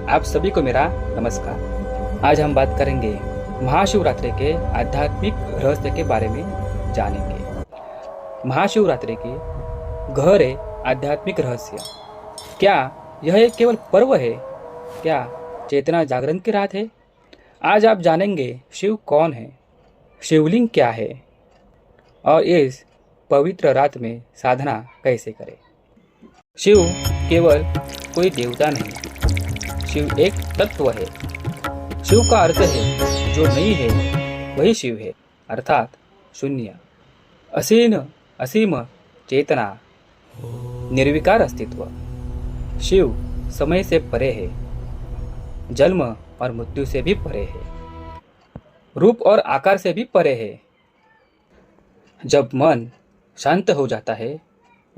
आप सभी को मेरा नमस्कार। आज हम बात करेंगे महाशिवरात्रि के आध्यात्मिक रहस्य के बारे में जानेंगे। महाशिवरात्रि की गहरे आध्यात्मिक रहस्य। क्या यह एक केवल पर्व है? क्या चेतना जागरण की रात है? आज आप जानेंगे शिव कौन है, शिवलिंग क्या है और इस पवित्र रात में साधना कैसे करें। शिव केवल कोई देवता नहीं, शिव एक तत्व है। शिव का अर्थ है जो नहीं है वही शिव है, अर्थात शून्य, असीम चेतना, निर्विकार अस्तित्व। शिव समय से परे है, जन्म और मृत्यु से भी परे है, रूप और आकार से भी परे है। जब मन शांत हो जाता है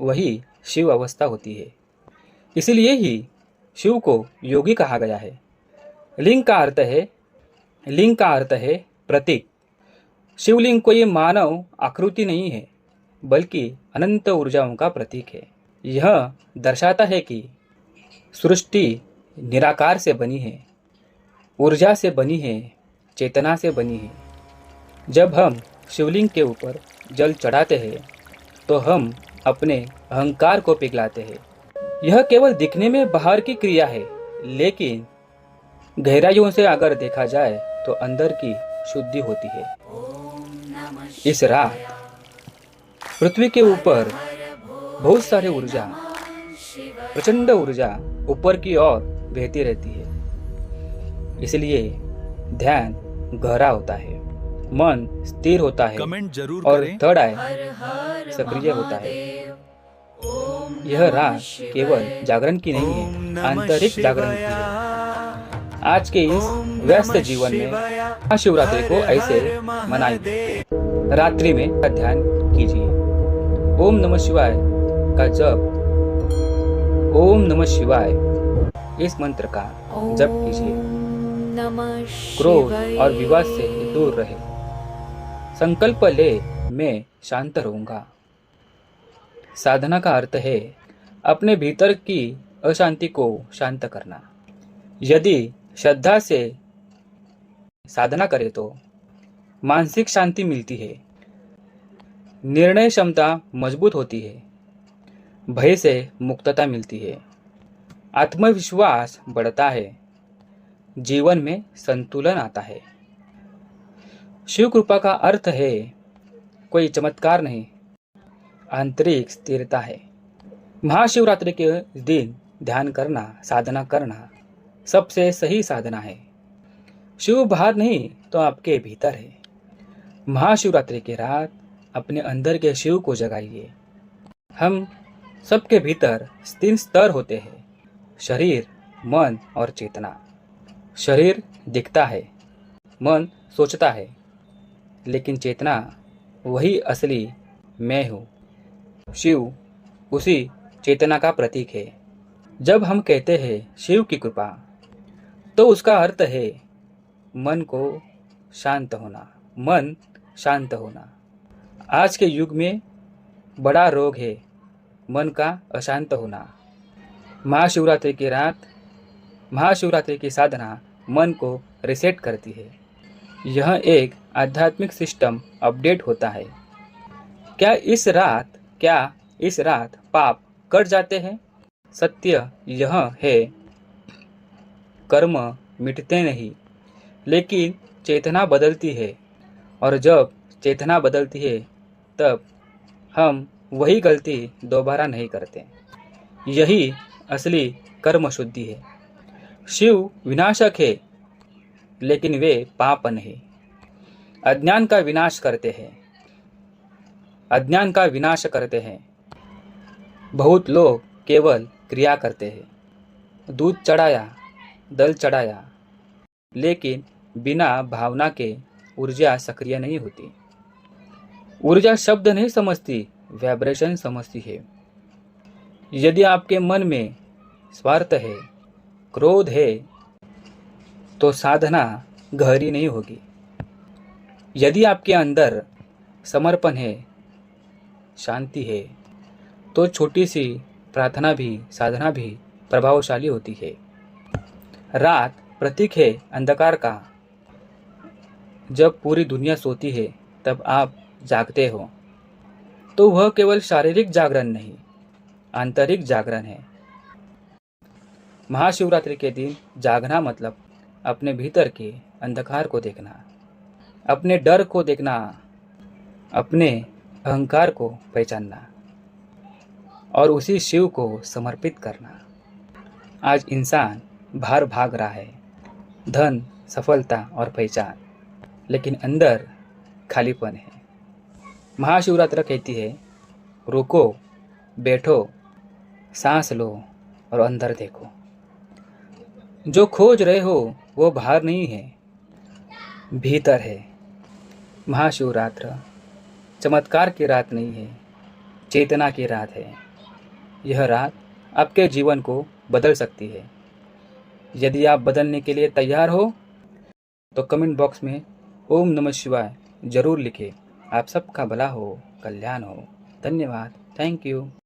वही शिव अवस्था होती है। इसलिए ही शिव को योगी कहा गया है। लिंग का अर्थ है प्रतीक। शिवलिंग कोई मानव आकृति नहीं है, बल्कि अनंत ऊर्जाओं का प्रतीक है। यह दर्शाता है कि सृष्टि निराकार से बनी है, ऊर्जा से बनी है, चेतना से बनी है। जब हम शिवलिंग के ऊपर जल चढ़ाते हैं तो हम अपने अहंकार को पिघलाते हैं। यह केवल दिखने में बाहर की क्रिया है, लेकिन गहराइयों से अगर देखा जाए तो अंदर की शुद्धि होती है। इस रात पृथ्वी के ऊपर बहुत सारी ऊर्जा, प्रचंड ऊर्जा ऊपर की ओर बहती रहती है। इसलिए ध्यान गहरा होता है, मन स्थिर होता है और थर्ड आई सक्रिय होता है। यह रात केवल जागरण की नहीं है, आंतरिक जागरण की है। आज के इस व्यस्त जीवन में महाशिवरात्रि को ऐसे मनाइए। रात्रि में ध्यान कीजिए, ओम नमः शिवाय का जप, ओम नमः शिवाय इस मंत्र का जप कीजिए। क्रोध और विवाद से दूर रहे। संकल्प ले, मैं शांत रहूंगा। साधना का अर्थ है अपने भीतर की अशांति को शांत करना। यदि श्रद्धा से साधना करें तो मानसिक शांति मिलती है, निर्णय क्षमता मजबूत होती है, भय से मुक्तता मिलती है, आत्मविश्वास बढ़ता है, जीवन में संतुलन आता है। शिव कृपा का अर्थ है कोई चमत्कार नहीं, आंतरिक स्थिरता है। महाशिवरात्रि के दिन ध्यान करना, साधना करना सबसे सही साधना है। शिव बाहर नहीं तो आपके भीतर है। महाशिवरात्रि की रात अपने अंदर के शिव को जगाइए। हम सबके भीतर 3 स्तर होते हैं, शरीर, मन और चेतना। शरीर दिखता है, मन सोचता है, लेकिन चेतना वही असली मैं हूँ। शिव उसी चेतना का प्रतीक है। जब हम कहते हैं शिव की कृपा, तो उसका अर्थ है मन को शांत होना, मन शांत होना। आज के युग में बड़ा रोग है मन का अशांत होना। महाशिवरात्रि की रात, महाशिवरात्रि की साधना मन को रिसेट करती है। यह एक आध्यात्मिक सिस्टम अपडेट होता है। क्या इस रात पाप कट जाते हैं? सत्य यह है, कर्म मिटते नहीं, लेकिन चेतना बदलती है। और जब चेतना बदलती है तब हम वही गलती दोबारा नहीं करते। यही असली कर्म शुद्धि है। शिव विनाशक है, लेकिन वे पाप नहीं। अज्ञान का विनाश करते हैं। बहुत लोग केवल क्रिया करते हैं, दूध चढ़ाया, दल चढ़ाया, लेकिन बिना भावना के ऊर्जा सक्रिय नहीं होती। ऊर्जा शब्द नहीं समझती, वाइब्रेशन समझती है। यदि आपके मन में स्वार्थ है, क्रोध है, तो साधना गहरी नहीं होगी। यदि आपके अंदर समर्पण है, शांति है, तो छोटी सी प्रार्थना भी, साधना भी प्रभावशाली होती है। रात प्रतीक है अंधकार का। जब पूरी दुनिया सोती है तब आप जागते हो, तो वह केवल शारीरिक जागरण नहीं, आंतरिक जागरण है। महाशिवरात्रि के दिन जागना मतलब अपने भीतर के अंधकार को देखना, अपने डर को देखना, अपने अहंकार को पहचानना और उसी शिव को समर्पित करना। आज इंसान बाहर भाग रहा है, धन, सफलता और पहचान, लेकिन अंदर खालीपन है। महाशिवरात्रि कहती है, रुको, बैठो, सांस लो और अंदर देखो। जो खोज रहे हो वो बाहर नहीं है, भीतर है। महाशिवरात्रि चमत्कार की रात नहीं है, चेतना की रात है। यह रात आपके जीवन को बदल सकती है। यदि आप बदलने के लिए तैयार हो तो कमेंट बॉक्स में ओम नमः शिवाय जरूर लिखें। आप सबका भला हो, कल्याण हो। धन्यवाद। Thank you.